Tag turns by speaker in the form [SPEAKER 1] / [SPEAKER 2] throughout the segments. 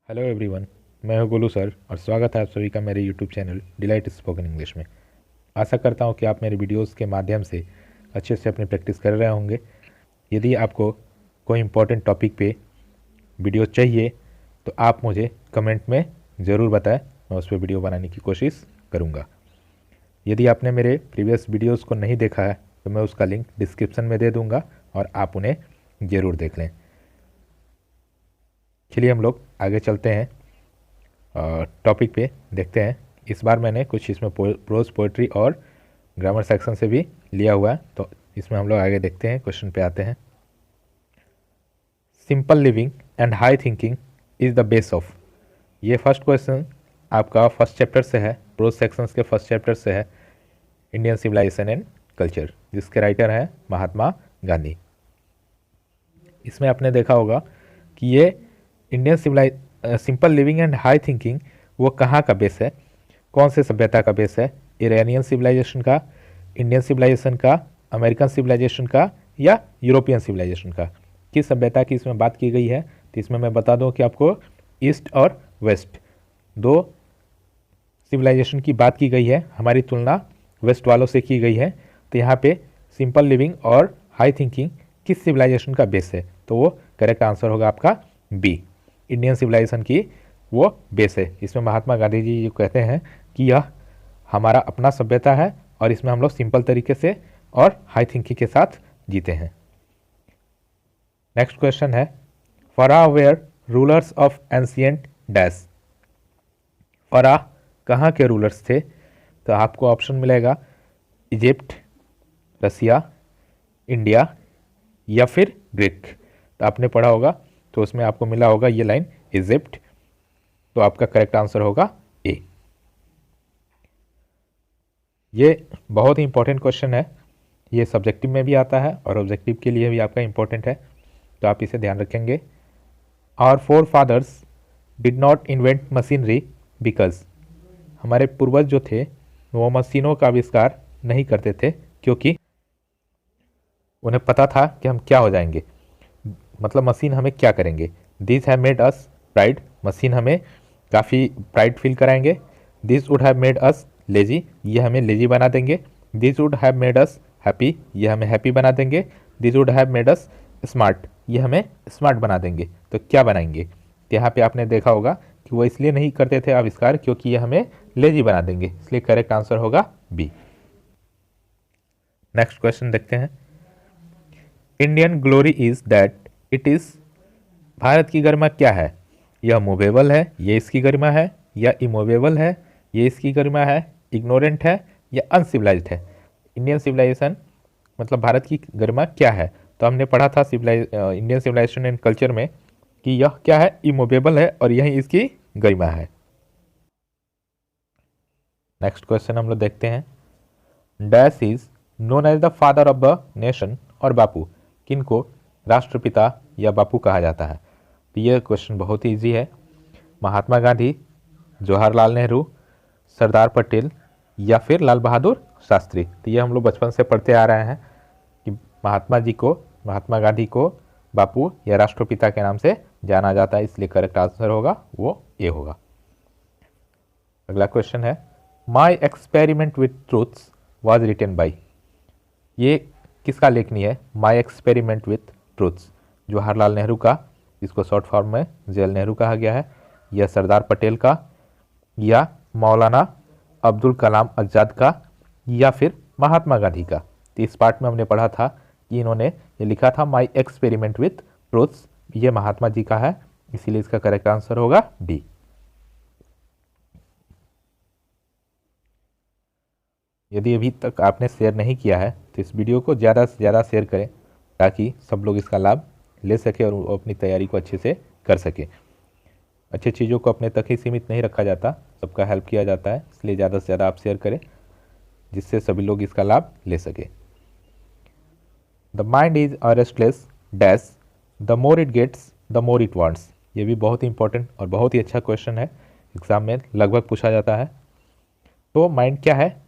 [SPEAKER 1] Hello everyone, मैं हूं Golu sir और स्वागत है आप सभी का मेरे YouTube channel delight spoken English में। आशा करता हूं कि आप मेरे वीडियोस के माध्यम से अच्छे से अपनी प्रैक्टिस कर रहे होंगे। यदि आपको कोई इम्पोर्टेंट टॉपिक पे वीडियो चाहिए तो आप मुझे कमेंट में ज़रूर बताएं, मैं उस पर वीडियो बनाने की कोशिश करूँगा। यदि आपने मेरे प्रीवियस वीडियोज़ को नहीं देखा है तो मैं उसका लिंक डिस्क्रिप्शन में दे दूँगा और आप उन्हें ज़रूर देख लें। चलिए हम लोग आगे चलते हैं टॉपिक पे, देखते हैं। इस बार मैंने कुछ इसमें प्रोज पोइट्री और ग्रामर सेक्शन से भी लिया हुआ है, तो इसमें हम लोग आगे देखते हैं। क्वेश्चन पे आते हैं। Simple living and high thinking is the base of. ये फर्स्ट क्वेश्चन आपका फर्स्ट चैप्टर से है, प्रोज सेक्शंस के फर्स्ट चैप्टर से है, इंडियन सिविलाइजेशन एंड कल्चर, जिसके राइटर हैं महात्मा गांधी। इसमें आपने देखा होगा कि ये Indian simple living and high thinking वो कहाँ का बेस है, कौन से सभ्यता का बेस है? इरानियन सिविलाइजेशन का, इंडियन सिविलाइजेशन का, अमेरिकन सिविलाइजेशन का या यूरोपियन सिविलाइजेशन का? किस सभ्यता की इसमें बात की गई है? तो इसमें मैं बता दूं कि आपको ईस्ट और वेस्ट दो सिविलाइजेशन की बात की गई है, हमारी तुलना वेस्ट वालों से की गई है। तो यहाँ पे सिंपल लिविंग और हाई थिंकिंग किस सिविलाइजेशन का बेस है? तो वो करेक्ट आंसर होगा आपका बी, इंडियन सिविलाइजेशन की वो बेस है। इसमें महात्मा गांधी जी कहते हैं कि यह हमारा अपना सभ्यता है और इसमें हम लोग सिंपल तरीके से और हाई थिंकिंग के साथ जीते हैं। नेक्स्ट क्वेश्चन है, pharaoh were rulers of ancient dash. Pharaoh कहाँ के रूलर्स थे? तो आपको ऑप्शन मिलेगा इजिप्ट, रसिया, इंडिया या फिर ग्रीक। तो आपने पढ़ा होगा तो उसमें आपको मिला होगा ये लाइन इजिप्ट, तो आपका करेक्ट आंसर होगा ए। ये बहुत ही इंपॉर्टेंट क्वेश्चन है, ये सब्जेक्टिव में भी आता है और ऑब्जेक्टिव के लिए भी आपका इंपॉर्टेंट है, तो आप इसे ध्यान रखेंगे। Our forefathers did not invent machinery because. हमारे पूर्वज जो थे वो मशीनों का आविष्कार नहीं करते थे क्योंकि उन्हें पता था कि हम क्या हो जाएंगे, मतलब मशीन हमें क्या करेंगे। This have made us pride, machine हमें काफ़ी प्राइड फील कराएंगे। This would have made us lazy, ये हमें लेजी बना देंगे। This would have made us happy, ये हमें हैप्पी बना देंगे। This would have made us smart, ये हमें स्मार्ट बना देंगे। तो क्या बनाएंगे? तो यहाँ पे आपने देखा होगा कि वो इसलिए नहीं करते थे आविष्कार क्योंकि ये हमें लेजी बना देंगे, इसलिए करेक्ट आंसर होगा बी। नेक्स्ट क्वेश्चन देखते हैं। Indian glory is that it is. Bharat की गरिमा क्या है? यह मूवेबल है, ये इसकी गरिमा है, या इमूवेबल है, ये इसकी गरिमा है, इग्नोरेंट है या अनसिविलाइज्ड है? इंडियन सिविलाइजेशन मतलब भारत की गरिमा क्या है? तो हमने पढ़ा था इंडियन सिविलाइजेशन एंड कल्चर में कि यह क्या है, इमूवेबल है और यही इसकी गरिमा है। नेक्स्ट क्वेश्चन हम लोग देखते हैं। Dash is known as the father of the nation, और बापू किनको राष्ट्रपिता या बापू कहा जाता है? तो यह क्वेश्चन बहुत ही ईजी है। महात्मा गांधी, जवाहरलाल नेहरू, सरदार पटेल या फिर लाल बहादुर शास्त्री। तो ये हम लोग बचपन से पढ़ते आ रहे हैं कि महात्मा गांधी को बापू या राष्ट्रपिता के नाम से जाना जाता है, इसलिए करेक्ट आंसर होगा वो ए होगा। अगला क्वेश्चन है, my experiment with truths was written by. ये किसका लेखनी है? My experiment with truths Jawaharlal Nehru का, इसको शॉर्ट फॉर्म में जेल नेहरू कहा गया है, या सरदार पटेल का, या मौलाना अब्दुल कलाम आज़ाद का, या फिर महात्मा गांधी का? तो इस पार्ट में हमने पढ़ा था कि इन्होंने ये लिखा था माई एक्सपेरिमेंट विथ ट्रूथ्स, ये महात्मा जी का है, इसीलिए इसका करेक्ट आंसर होगा डी। यदि अभी तक आपने शेयर नहीं किया है तो इस वीडियो को ज़्यादा से ज़्यादा शेयर करें ताकि सब लोग इसका लाभ ले सके और वो अपनी तैयारी को अच्छे से कर सके। अच्छी चीज़ों को अपने तक ही सीमित नहीं रखा जाता, सबका हेल्प किया जाता है, इसलिए ज़्यादा से ज़्यादा आप शेयर करें जिससे सभी लोग इसका लाभ ले सके। The mind is a restless dash, the more it gets the more it wants. ये भी बहुत ही इंपॉर्टेंट और बहुत ही अच्छा क्वेश्चन है, एग्जाम में लगभग पूछा जाता है। तो माइंड क्या है?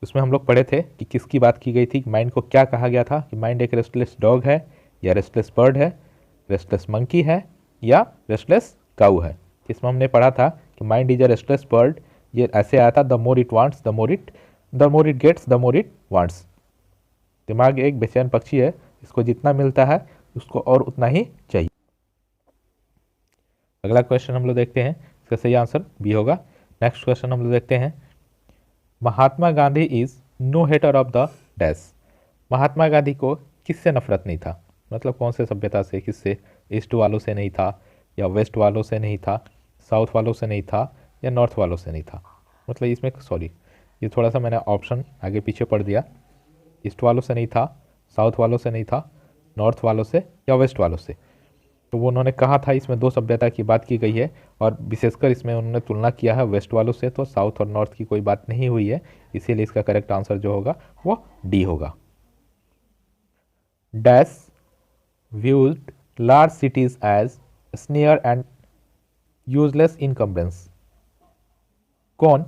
[SPEAKER 1] उसमें हम लोग पढ़े थे कि किसकी बात की गई थी, माइंड को क्या कहा गया था कि माइंड एक रेस्टलेस डॉग है, या रेस्टलेस बर्ड है, रेस्टलेस मंकी है, या रेस्टलेस काऊ है? इसमें हमने पढ़ा था कि mind is a restless bird, ये ऐसे आया था, the more it wants the more it gets the more it wants. दिमाग एक बेचैन पक्षी है, इसको जितना मिलता है उसको और उतना ही चाहिए। अगला क्वेश्चन हम लोग देखते हैं, इसका सही आंसर बी होगा। नेक्स्ट क्वेश्चन हम लोग देखते हैं, Mahatma Gandhi is no hater of the dash. Mahatma Gandhi को किससे नफरत नहीं था, मतलब कौन से सभ्यता से, किससे? ईस्ट वालों से नहीं था, या वेस्ट वालों से नहीं था, साउथ वालों से नहीं था, या नॉर्थ वालों से नहीं था। मतलब इसमें सॉरी, ये थोड़ा सा मैंने ऑप्शन आगे पीछे पढ़ दिया। ईस्ट वालों से नहीं था, साउथ वालों से नहीं था, नॉर्थ वालों से या वेस्ट वालों से। तो वो उन्होंने कहा था, इसमें दो सभ्यता की बात की गई है और विशेषकर इसमें उन्होंने तुलना किया है वेस्ट वालों से, तो साउथ और नॉर्थ की कोई बात नहीं हुई है, इसीलिए इसका करेक्ट आंसर जो होगा वो डी होगा। Dash viewed large cities as snare and useless encumbrance। कौन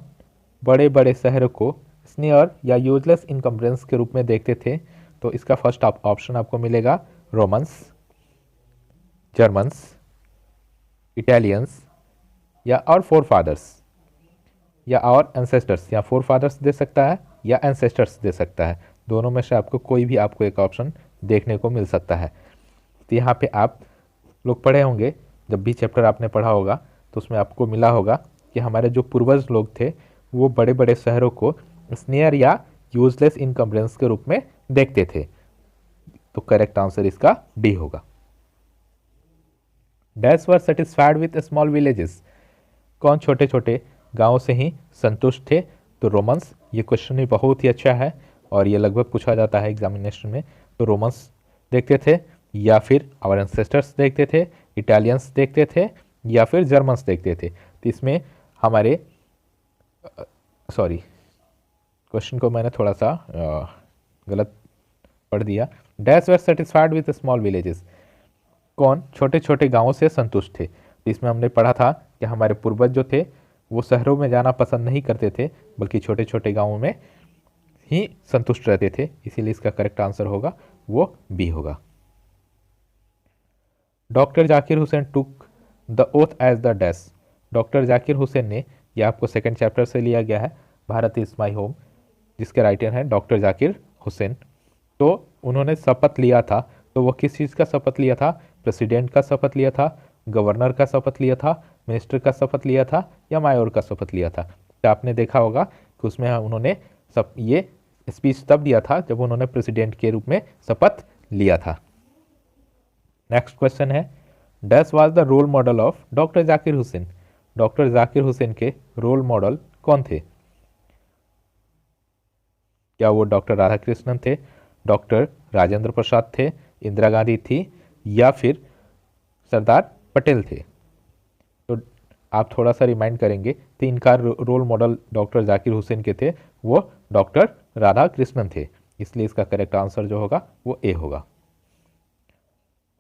[SPEAKER 1] बड़े बड़े शहरों को स्नेयर या यूजलेस इनकम्बरेंस के रूप में देखते थे? तो इसका फर्स्ट ऑप्शन आपको मिलेगा रोमन्स, जर्मन्स, इटालियंस या और फोर फादर्स, या और एंसेस्टर्स, या फोर फादर्स दे सकता है या एंसेस्टर्स दे सकता है, दोनों में से आपको कोई भी आपको एक ऑप्शन देखने को मिल सकता है। तो यहाँ पे आप लोग पढ़े होंगे, जब भी चैप्टर आपने पढ़ा होगा तो उसमें आपको मिला होगा कि हमारे जो पूर्वज लोग थे वो बड़े बड़े शहरों को स्नेयर या यूजलेस इनकम्बरेंस के रूप में देखते थे। तो करेक्ट आंसर इसका डी होगा। Dash were satisfied with small villages. कौन छोटे छोटे गांवों से ही संतुष्ट थे? तो रोमन्स। ये क्वेश्चन भी बहुत ही अच्छा है और ये लगभग पूछा जाता है एग्जामिनेशन में। तो रोमन्स देखते थे, या फिर आवर एंसेस्टर्स देखते थे, इटालियंस देखते थे, या फिर जर्मन्स देखते थे। तो इसमें हमारे सॉरी, क्वेश्चन को मैंने थोड़ा सा गलत पढ़ दिया। Dash were satisfied with small villages. कौन छोटे छोटे गांवों से संतुष्ट थे? तो इसमें हमने पढ़ा था कि हमारे पूर्वज जो थे वो शहरों में जाना पसंद नहीं करते थे, बल्कि छोटे छोटे गांवों में ही संतुष्ट रहते थे, इसीलिए इसका करेक्ट आंसर होगा वो बी होगा। Doctor Zakir Hussain took the oath as the dash. Doctor Zakir Hussain ने, यह आपको सेकंड चैप्टर से लिया गया है, भारत इज माई होम, जिसके राइटर हैं डॉक्टर जाकिर हुसैन। तो उन्होंने शपथ लिया था, तो वो किस चीज़ का शपथ लिया था? प्रेसिडेंट का शपथ लिया था, गवर्नर का शपथ लिया था, मिनिस्टर का शपथ लिया था, या मायोर का शपथ लिया था? तो आपने देखा होगा कि उसमें उन्होंने सब ये स्पीच तब दिया था जब उन्होंने प्रेसिडेंट के रूप में शपथ लिया था। नेक्स्ट क्वेश्चन है, dash was the role model of doctor Zakir Hussain. Doctor Zakir Hussain के रोल मॉडल कौन थे? क्या वो डॉक्टर राधाकृष्णन थे, डॉक्टर राजेंद्र प्रसाद थे, इंदिरा गांधी थी, या फिर सरदार पटेल थे? तो आप थोड़ा सा रिमाइंड करेंगे तो इनका role model doctor Zakir Hussain के थे वो डॉक्टर राधाकृष्णन थे, इसलिए इसका करेक्ट आंसर जो होगा वो ए होगा।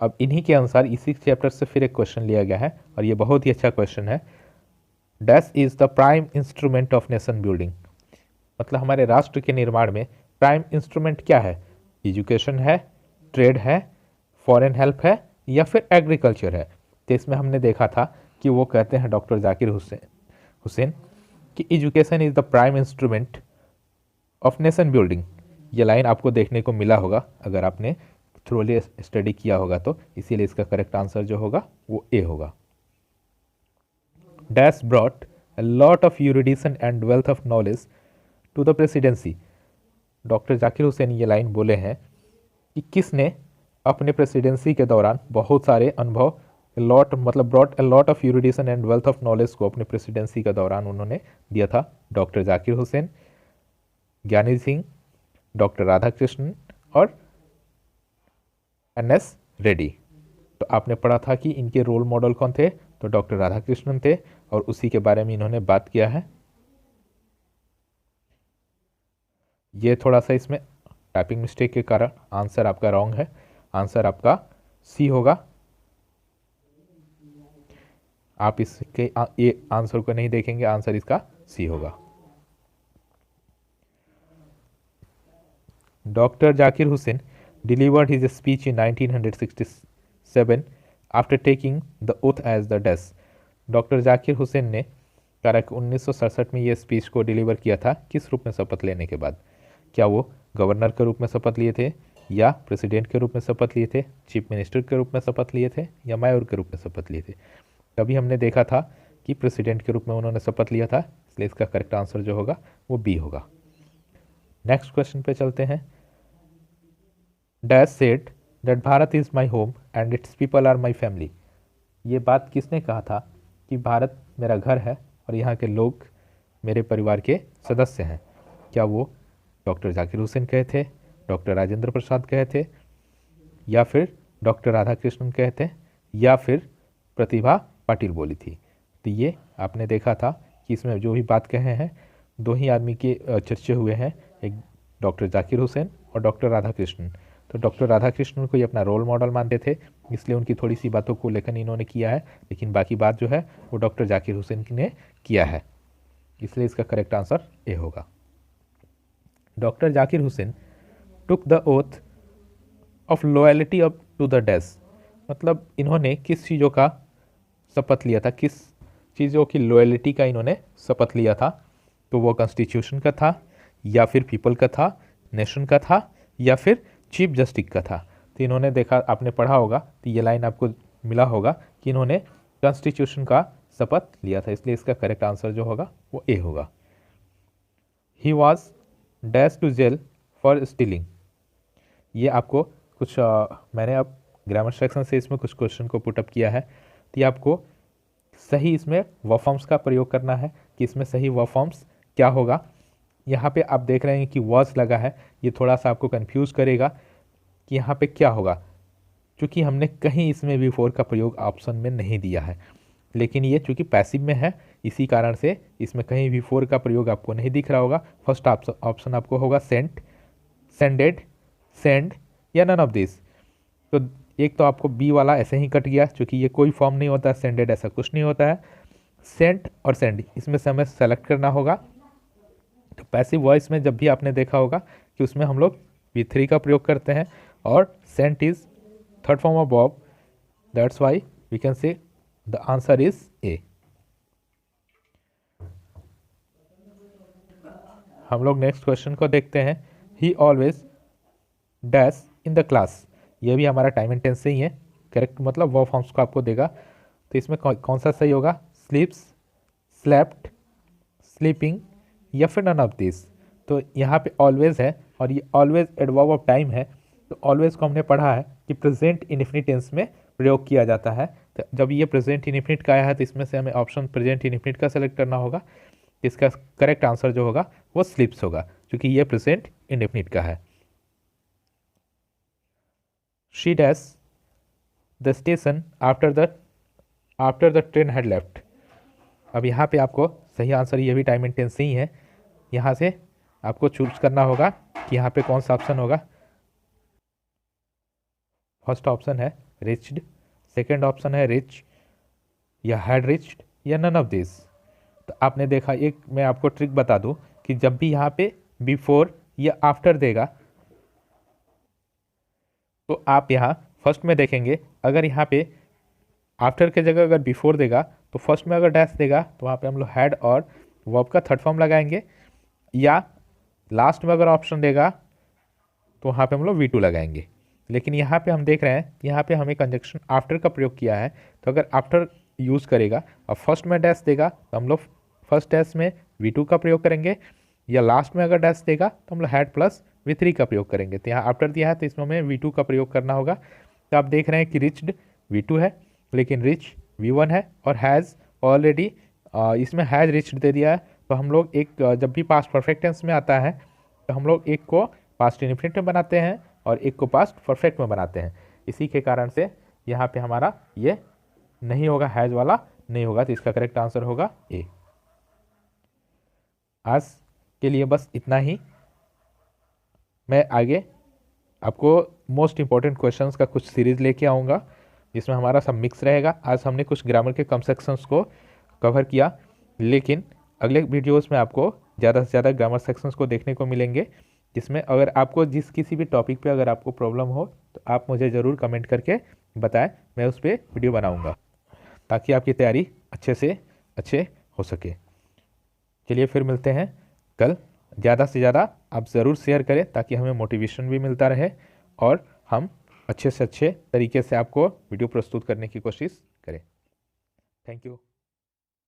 [SPEAKER 1] अब इन्हीं के अनुसार इसी चैप्टर से फिर एक क्वेश्चन लिया गया है और ये बहुत ही अच्छा क्वेश्चन है। Dash is the prime instrument of nation building. मतलब हमारे राष्ट्र के निर्माण में प्राइम इंस्ट्रूमेंट क्या है? एजुकेशन है, ट्रेड है, फॉरेन हेल्प है, या फिर एग्रीकल्चर है? तो इसमें हमने देखा था कि वो कहते हैं डॉक्टर जाकिर हुसैन कि education is the prime instrument of nation building. ये लाइन आपको देखने को मिला होगा अगर आपने थ्रोली स्टडी किया होगा तो, इसीलिए इसका करेक्ट आंसर जो होगा वो ए होगा। Dash brought a lot of erudition and wealth of knowledge to the presidency. Doctor Zakir Hussain ये लाइन बोले हैं कि किसने अपने प्रेसिडेंसी के दौरान बहुत सारे अनुभव, लॉट मतलब brought a lot of erudition and wealth of knowledge को अपने प्रेसिडेंसी के दौरान उन्होंने दिया था? डॉक्टर जाकिर हुसैन, ज्ञानी सिंह, डॉक्टर राधाकृष्णन और एन.एस. रेड्डी। तो आपने पढ़ा था कि इनके रोल मॉडल कौन थे? तो डॉक्टर राधाकृष्णन थे और उसी के बारे में इन्होंने बात किया है। ये थोड़ा सा इसमें टाइपिंग मिस्टेक के कारण आंसर आपका रॉन्ग है, आंसर आपका सी होगा। आप इसके ये आंसर को नहीं देखेंगे, आंसर इसका सी होगा। Doctor Zakir Hussain delivered his speech in 1967 after taking the oath as the death। Doctor Zakir Hussain ने कारक 1967 में ये स्पीच को डिलीवर किया था किस रूप में शपथ लेने के बाद? क्या वो गवर्नर के रूप में शपथ लिए थे, या प्रेसिडेंट के रूप में शपथ लिए थे, चीफ मिनिस्टर के रूप में शपथ लिए थे, या मायूर के रूप में शपथ लिए थे? तभी हमने देखा था कि प्रेसिडेंट के रूप में उन्होंने शपथ लिया था, इसलिए इसका करेक्ट आंसर जो होगा वो बी होगा। नेक्स्ट क्वेश्चन पे चलते हैं। Dash said that Bharat is my home and it's people are my family. ये बात किसने कहा था कि भारत मेरा घर है और यहाँ के लोग मेरे परिवार के सदस्य हैं? क्या वो डॉक्टर जाकिर हुसैन कहे थे, डॉक्टर राजेंद्र प्रसाद कहे थे, या फिर डॉक्टर राधाकृष्णन कहे थे, या फिर प्रतिभा पाटिल बोली थी? तो ये आपने देखा था कि इसमें जो भी बात कहे हैं दो ही आदमी के चर्चे हुए हैं, एक डॉक्टर जाकिर हुसैन और डॉक्टर राधाकृष्णन। तो डॉक्टर राधाकृष्णन को ये अपना रोल मॉडल मानते थे, इसलिए उनकी थोड़ी सी बातों को लेकर इन्होंने किया है, लेकिन बाकी बात जो है वो डॉक्टर जाकिर हुसैन ने किया है, इसलिए इसका करेक्ट आंसर ए होगा। Doctor Zakir Hussain took the oath of loyalty up to the dash, मतलब इन्होंने किस चीज़ों का शपथ लिया था, किस चीज़ों की लॉयल्टी का इन्होंने शपथ लिया था? तो वो कॉन्स्टिट्यूशन का था, या फिर पीपल का था, नेशन का था, या फिर चीफ जस्टिस का था? तो इन्होंने देखा, आपने पढ़ा होगा तो ये लाइन आपको मिला होगा कि इन्होंने कॉन्स्टिट्यूशन का शपथ लिया था, इसलिए इसका करेक्ट आंसर जो होगा वो ए होगा। He was dash to jail for stealing. ये आपको कुछ मैंने अब ग्रामर सेक्शन से इसमें कुछ क्वेश्चन को पुटअप किया है, तो ये आपको सही इसमें वर्ब फॉर्म्स का प्रयोग करना है कि इसमें सही वर्ब फॉर्म्स क्या होगा। यहाँ पे आप देख रहे हैं कि वॉज लगा है, ये थोड़ा सा आपको कंफ्यूज करेगा कि यहाँ पे क्या होगा, क्योंकि हमने कहीं इसमें V4 का प्रयोग ऑप्शन में नहीं दिया है, लेकिन ये चूँकि पैसिव में है इसी कारण से इसमें कहीं V4 का प्रयोग आपको नहीं दिख रहा होगा। फर्स्ट ऑप्शन आपको होगा सेंट, सेंडेड, सेंड या नन ऑफ दिस। तो एक तो आपको बी वाला ऐसे ही कट गया, क्योंकि ये कोई फॉर्म नहीं होता है, सेंडेड ऐसा कुछ नहीं होता है। सेंट और सेंड इसमें से हमें सेलेक्ट करना होगा। तो पैसिव वॉइस में जब भी आपने देखा होगा कि उसमें हम लोग V3 का प्रयोग करते हैं, और sent is third form of verb, that's why we can say the answer is A. हम लोग नेक्स्ट क्वेश्चन को देखते हैं। He always dash in the class, ये भी हमारा टाइम एंड टेंस से ही है, करेक्ट मतलब वर्ब फॉर्म्स को आपको देगा। तो इसमें कौन सा सही होगा? स्लीप्स, स्लेप्ट, स्लीपिंग या फिर नन ऑफ दिस। तो यहाँ पे ऑलवेज है और ये ऑलवेज एडवर्ब ऑफ टाइम है। तो ऑलवेज को हमने पढ़ा है कि प्रेजेंट इनफिनिट टेंस में प्रयोग किया जाता है। तो जब ये प्रेजेंट इनफिनिट का आया है तो इसमें से हमें ऑप्शन प्रेजेंट इनफिनिट का सेलेक्ट करना होगा। इसका करेक्ट आंसर जो होगा वो स्लीप्स होगा, क्योंकि ये प्रेजेंट इंडेफिनिट का है। She dash the station after the train had left. अब यहाँ पे आपको सही आंसर, ये भी टाइम एंड टेंस ही है, यहाँ से आपको चूज करना होगा कि यहाँ पे कौन सा ऑप्शन होगा। फर्स्ट ऑप्शन है रिच्ड, सेकंड ऑप्शन है रिच, या हैड रिच्ड, या नन ऑफ दिस। तो आपने देखा, एक मैं आपको ट्रिक बता दूं कि जब भी यहाँ पे बिफोर या आफ्टर देगा तो आप यहाँ फर्स्ट में देखेंगे, अगर यहाँ पे आफ्टर के जगह अगर बिफोर देगा तो फर्स्ट में अगर डैश देगा तो वहाँ पे हम लोग हैड और वर्ब का थर्ड फॉर्म लगाएंगे, या लास्ट में अगर ऑप्शन देगा तो वहाँ पे हम लोग V2 लगाएंगे। लेकिन यहाँ पे हम देख रहे हैं, यहाँ पे हमें कंजक्शन आफ्टर का प्रयोग किया है, तो अगर आफ्टर यूज़ करेगा और फर्स्ट में डैश देगा तो हम लोग फर्स्ट डैश में V2 का प्रयोग करेंगे, या लास्ट में अगर डैश देगा तो हम लोग हैड प्लस V3 का प्रयोग करेंगे। तो यहाँ आफ्टर दिया है तो इसमें हमें V2 का प्रयोग करना होगा। तो आप देख रहे हैं कि रिच्ड V2 है, लेकिन रिच V1 है, और हैज़ ऑलरेडी इसमें हैज़ रिच्ड दे दिया है। तो हम लोग एक जब भी पास्ट परफेक्ट टेंस में आता है तो हम लोग एक को पास्ट इंडेफिनिट में बनाते हैं और एक को पास्ट परफेक्ट में बनाते हैं। इसी के कारण से यहाँ पे हमारा ये नहीं होगा, हैज़ वाला नहीं होगा, तो इसका करेक्ट आंसर होगा ए। आज के लिए बस इतना ही। मैं आगे आपको मोस्ट इम्पॉर्टेंट क्वेश्चंस का कुछ सीरीज़ लेके आऊँगा जिसमें हमारा सब मिक्स रहेगा। आज हमने कुछ ग्रामर के कम सेक्शंस को कवर किया, लेकिन अगले वीडियोस में आपको ज़्यादा से ज़्यादा ग्रामर सेक्शंस को देखने को मिलेंगे, जिसमें अगर आपको किसी भी टॉपिक पे अगर आपको प्रॉब्लम हो तो आप मुझे ज़रूर कमेंट करके बताएं, मैं उस पर वीडियो बनाऊंगा ताकि आपकी तैयारी अच्छे से अच्छे हो सके। चलिए फिर मिलते हैं कल। ज़्यादा से ज़्यादा आप ज़रूर शेयर करें ताकि हमें मोटिवेशन भी मिलता रहे और हम अच्छे से अच्छे तरीके से आपको वीडियो प्रस्तुत करने की कोशिश करें। Thank you.